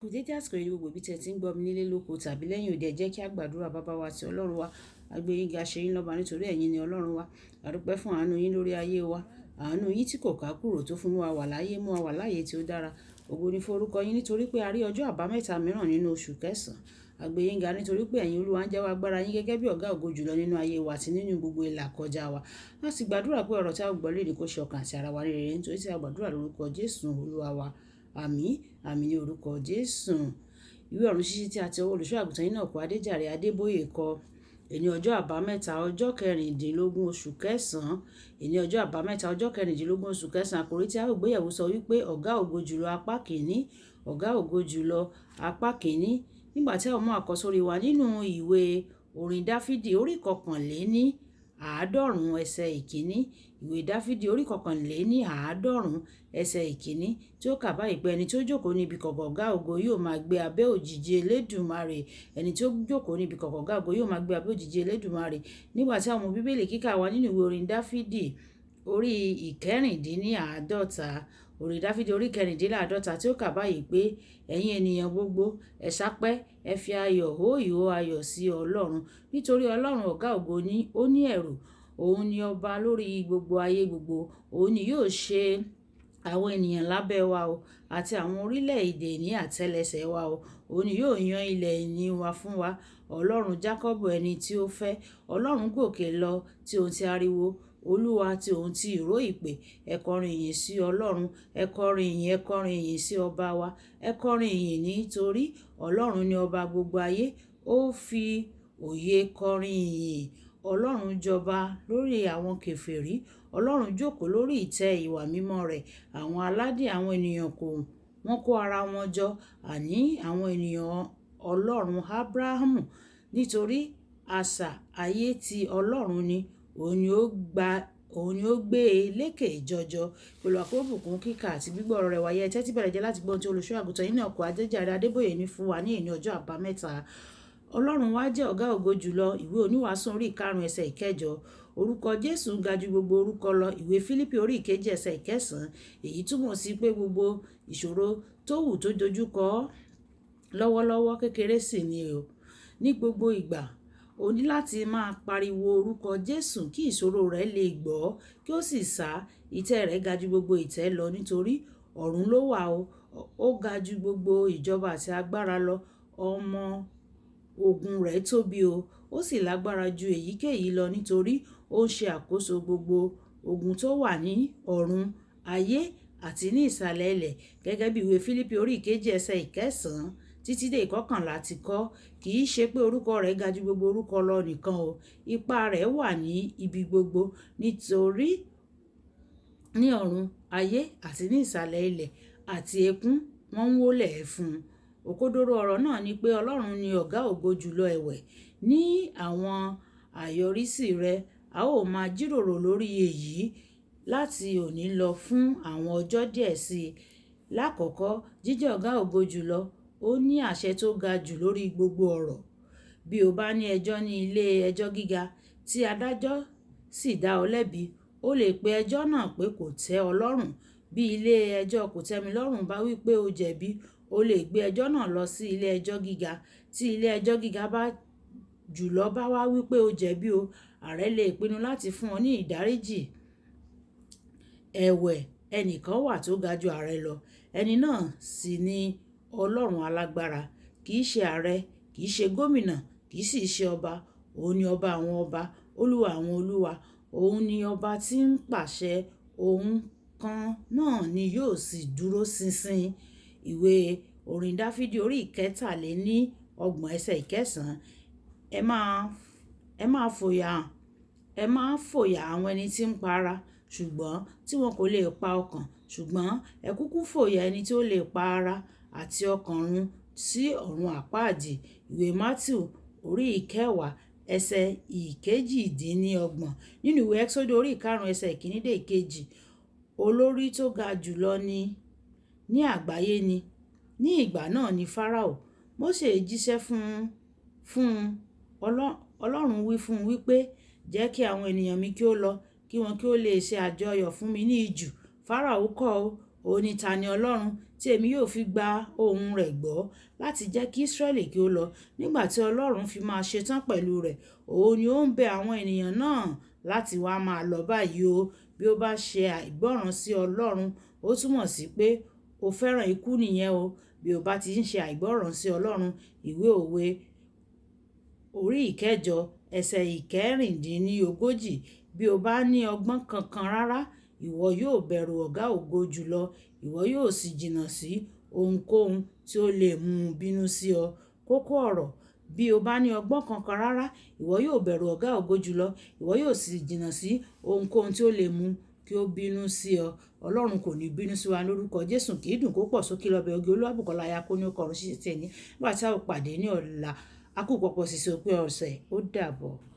Kò dédé àsìkò yìí gbogbo ibi tí ẹ ti ń gbọ́ mi nílé lóko tàbí lẹ́yìn òde, ẹ jẹ́ kí a gbàdúrà. Bàbá wa tí Ọlọ́run wa, a gbé yín ga, ṣe yín lọ́ba nítorí ẹ̀yin ni Ọlọ́run wa. A dúpẹ́ fún àánú yín lórí ayé wa, àánú yín tí kò ká kúrò tó fún wa wà láyé, mú wa wà láyé tí ó dára. Ògo ni fún orúkọ yín nítorí pé a rí ọjọ́ àbámẹ́ta mìíràn nínú oṣù kẹsàn-án. A gbé yín ga nítorí pé ẹ̀yin Olúwa ń jẹ́wọ́ agbára yín gẹ́gẹ́ bí ọ̀gá ògo jùlọ nínú ayé wa àti nínú gbogbo ìlà kọjá wa. A sì gbàdúrà pé ọ̀rọ̀ tí a gbọ́ lónìí kó ṣe ọkàn àti ara wa ní rere nítorí tí a gbàdúrà lórúkọ Jésù Olúwa wa. Àmín, àmín ní orúkọ Jésù. Ìwé ọ̀run ṣíṣí tí a ti ọwọ́ olùṣọ́ àgùntàn Enoch Adéjàre Adébóyè kọ. Èní ọjọ́ àbámẹ́ta ọjọ́ kẹrìndínlógún oṣù kẹsàn-án. Èní ọjọ́ àbámẹ́ta ọjọ́ kẹrìndínlógún oṣù kẹsàn-án. Àkòrí tí a ó gbéyẹ̀wò sọ wípé ọ̀gá ògo jùlọ apá kìíní. Ọ̀gá ògo jùlọ apá kìíní. Nígbà tí a ó mú àkọ́sórí wa nínú ìwé orin Dáfídì orí kọkànléní àádọ́rùn ẹsẹ̀ ìkíní. Ìwé Dáfídì orí kọkànléní àádọ́rùn ẹsẹ̀ ìkíní tí ó kà báyìí pé ẹni tí ó jókòó níbi kọ̀kọ̀ ọ̀gá ògo yóò máa gbé abẹ́ òjìji Elédùmarè. Ẹni tí ó jókòó níbi kọ̀kọ̀ ọ̀gá ògo yóò máa gbé abẹ́ òjìji Elédùmarè. Nígbà tí a mú bíbélì kíkà wa nínú ìwé orin Dáfídì orí ìkẹrìndínláàádọ́ta. Orin Dáfídì orí ìkẹrìndínláàádọ́ta tí ó kà báyìí pé ẹ̀yin ènìyàn gbogbo ẹ sápẹ́, ẹ fi ayọ̀ hó ìhó ayọ̀ sí Ọlọ́run. Nítorí Ọlọ́run ọ̀gá ògo ni ó ní ẹ̀rù. Òun ni ọba lórí gbogbo ayé gbogbo. Òun ni yóò ṣe àwọn ènìyàn lábẹ́ wa o àti àwọn orílẹ̀-èdè ní àtẹ́lẹsẹ̀ wa o. Òun ni yóò yan ilẹ̀ ìní wa fún wa. Ọlọ́run Jákọ́bù ẹni tí ó fẹ́. Ọlọ́run gòkè lọ tí òun ti ariwo. Olúwa tí òun ti ìró ìpè. Ẹ kọrin ìyìn sí Ọlọ́run. Ẹ kọrin ìyìn, ẹ kọrin ìyìn sí ọba wa. Ẹ kọrin ìyìn nítorí Ọlọ́run ni ọba gbogbo ayé. Ó fi òye kọrin ìyìn. Ọlọ́run jọba lórí àwọn kèfèrí. Ọlọ́run jókòó lórí ìtẹ́ ìwà mímọ́ rẹ̀. Àwọn aládé àwọn ènìyàn wọ́n kó ara wọn jọ, àní àwọn ènìyàn Ọlọ́run Ábúráhámù. Nítorí asà ayé ti Ọlọ́run ni. Òun ni ó gbé e lékè jọjọ. Olúwa kó bùkún kíkà àti gbígbọ́ ọ̀rọ̀ rẹ̀ wáyé. Tẹ́tí bẹ̀rẹ̀ jẹ́ láti gbọ́ ohun tí olùṣọ́ àgùntàn Enoch Adéjàre Adébóyè ní fún wa ní èní ọjọ́ àbámẹ́ta. Ọlọ́run wa jẹ́ ọ̀gá ògo jùlọ. Ìwé oníwàásù orí ìkarùn ẹsẹ̀ ìkẹjọ. Orúkọ Jésù ga ju gbogbo orúkọ lọ. Ìwé Fílípì orí ìkejì ẹsẹ̀ ìkẹsàn-án. Èyí túmọ̀ sí pé gbogbo ìṣòro tó wù tó dojúkọ lọ́wọ́lọ́wọ́ kékeré sì ni o. Ní gbogbo ìgbà o ní láti máa pariwo orúkọ Jésù kí ìṣòro rẹ lè gbọ́ kí ó sì sá. Ìtẹ́ rẹ̀ ga ju gbogbo ìtẹ́ lọ nítorí ọ̀run ló wà o. Ó ga ju gbogbo ìjọba àti agbára lọ. Ọmọ ogun rẹ̀ tóbi o. Ó sì lágbára ju èyíkéyìí lọ nítorí ó ń ṣe àkóso gbogbo ogun tó wà ní ọ̀run, ayé àti ní ìsàlẹ̀ ilẹ̀. Gẹ́gẹ́ bí ìwé Fílípì orí ìkejì ẹsẹ̀ ìkẹsàn-án títí dé ìkọkànlá ti kọ́. Kì í ṣe pé orúkọ rẹ̀ ga ju gbogbo orúkọ lọ nìkan o. Ipá rẹ̀ wà ní ibi gbogbo nítorí ní ọ̀run, ayé àti ní ìsàlẹ̀ ilẹ̀ àti ẹkún wọ́n ń wólẹ̀ fún un. Òkodoro ọ̀rọ̀ náà ni pé Ọlọ́run ni ọ̀gá ògo jùlọ ẹ̀wẹ̀. Ní àwọn àyọrísí rẹ̀, a ó máa jíròrò lórí èyí láti òní lọ fún àwọn ọjọ́ díẹ̀ sí i. Lákọ̀ọ́kọ́, jíjẹ́ ọ̀gá ògo jùlọ, ó ní àṣẹ tó ga jù lórí gbogbo ọ̀rọ̀. Bí o bá ní ẹjọ́ ní ilé ẹjọ́ gíga tí adájọ́ sì dá ọ lẹ́bi, o lè pe ẹjọ́ náà pé kò tẹ́ ọ lọ́rùn. Bí ilé ẹjọ́ kòtẹ́milọ́rùn bá wí pé o jẹ̀bi, o lè gbé ẹjọ́ náà lọ sí ilé ẹjọ́ gíga. Tí ilé ẹjọ́ gíga jùlọ bá wá wí pé o jẹ̀bi o, ààrẹ lè pinnu láti fún ọ ní ìdáríjì. Ẹ̀wẹ̀, ẹnìkan wà tó ga ju ààrẹ lọ. Ẹni náà sì ni Ọlọ́run alágbára. Kì í ṣe ààrẹ, kì í ṣe gómìnà, kì í sì ṣe ọba. Òun ni ọba àwọn ọba, olúwa àwọn olúwa. Òun ni ọba tí ń pàṣẹ. Òun kan náà ni yóò sì dúró ṣinṣin. Ìwé orin Dáfídì orí ìkẹtàléní ọgbọ̀n ẹsẹ̀ ìkẹsàn-án. Ẹ máa fòyà àwọn ẹni tí ń pa ara, ṣùgbọ́n tí wọn kò lè pa ọkàn. Ṣùgbọ́n ẹ kúkú fòyà ẹni tí ó lè pa ara àti ọkàn run sí ọ̀run àpáàdì. Ìwé Mátíù orí ìkẹwàá ẹsẹ̀ ìkejìdínlọ́gbọ̀n. Nínú ìwé Ẹ́kísódù orí ìkarùn ẹsẹ̀ ìkíní dé ìkejì. Olórí tó ga jùlọ ní àgbáyé ni. Ní ìgbà náà ni Fáráò. Mósè jíṣẹ́ fún Ọlọ́run wí fún un wípé jẹ́ kí àwọn ènìyàn mi kí ó lọ kí wọn kí ó lè ṣe àjọyọ̀ fún mi ní ijù. Fáráò kọ̀ ó. Ó ní ta ni Ọlọ́run tí èmi yóò fi gba ohùn rẹ̀ gbọ́ láti jẹ́ kí Ísírẹ́lì kí ó lọ. Nígbà tí Ọlọ́run fi máa ṣetán pẹ̀lú rẹ̀, òun ni ó ń bẹ àwọn ènìyàn náà láti wá máa lọ báyìí o. Bí ó bá ṣe àìgbọ́ràn sí Ọlọ́run, ó túmọ̀ sí pé ó fẹ́ràn ikú nìyẹn o. Bí ó bá ti ń ṣe àìgbọ́ràn sí Ọlọ́run, ìwé òwe orí ìkẹjọ ẹsẹ̀ ìkẹrìndínlógójì. Bí o bá ní ọgbọ́n kankan rárá, ìwọ yóò bẹ̀rù ọ̀gá ògo jùlọ, ìwọ yóò sì jìnnà sí ohunkóhun tí ó lè mú un bínú sí ọ. Kókó ọ̀rọ̀: bí o bá ní ọgbọ́n kankan rárá, ìwọ yóò bẹ̀rù ọ̀gá ògo jùlọ, ìwọ yóò sì jìnnà sí ohunkóhun tí ó lè mú kí ó bínú sí ọ. Ọlọ́run kò ní bínú sí wa lórúkọ Jésù. Kì í dùn kó pọ̀ sókè lọ́bẹ̀ oge. Olúwàbùkọ́lá ya kó ní ó kọrùn sí ti ẹni. Nígbà tí a ó pàdé ní ọ̀la, a kú pọ̀pọ̀ sísè òpin ọ̀sẹ̀. Ó dàbọ̀.